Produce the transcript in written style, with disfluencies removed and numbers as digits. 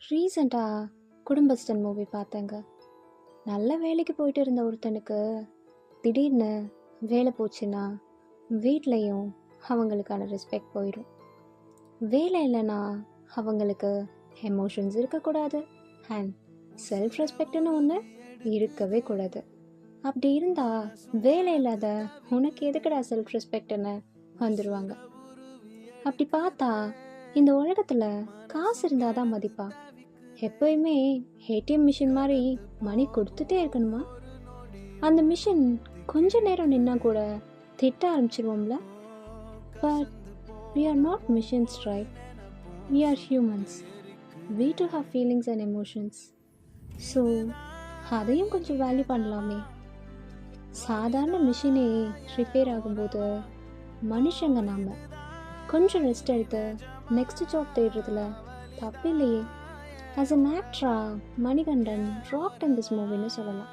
ரீசெண்டாக குடும்பஸ்தன் மூவி பார்த்தேங்க. நல்ல வேலைக்கு போயிட்டு இருந்த ஒருத்தனுக்கு திடீர்னு வேலை போச்சுன்னா வீட்லேயும் அவங்களுக்கான ரெஸ்பெக்ட் போயிடும். வேலை இல்லைன்னா அவங்களுக்கு எமோஷன்ஸ் இருக்கக்கூடாது அண்ட் செல்ஃப் ரெஸ்பெக்ட்னு ஒன்று இருக்கவே கூடாது. அப்படி இருந்தால் வேலை இல்லாத உனக்கு எதுக்குடா செல்ஃப் ரெஸ்பெக்ட்னு வந்துடுவாங்க. அப்படி பார்த்தா இந்த உலகத்தில் காசு இருந்தால் தான் மதிப்பா? எப்போயுமே ஏடிஎம் மிஷின் மாதிரி மணி கொடுத்துட்டே இருக்கணுமா? அந்த மிஷின் கொஞ்ச நேரம் நின்னா கூட திட்ட ஆரம்பிச்சிருவோம்ல. But we are not machines, right? We are humans. We too have feelings and emotions. So அதையும் கொஞ்சம் வேல்யூ பண்ணலாமே. சாதாரண மிஷினே ரிப்பேர் ஆகும்போது மனுஷங்க நாம் கொஞ்சம் ரெஸ்ட் எடுத்து நெக்ஸ்ட் ஜாப் தேடுறதுல தப்பு இல்லையே. ஆஸ் அன் ஆக்டரா மணிகண்டன் ராக்ட் இன் திஸ் மூவின்னு சொல்லலாம்.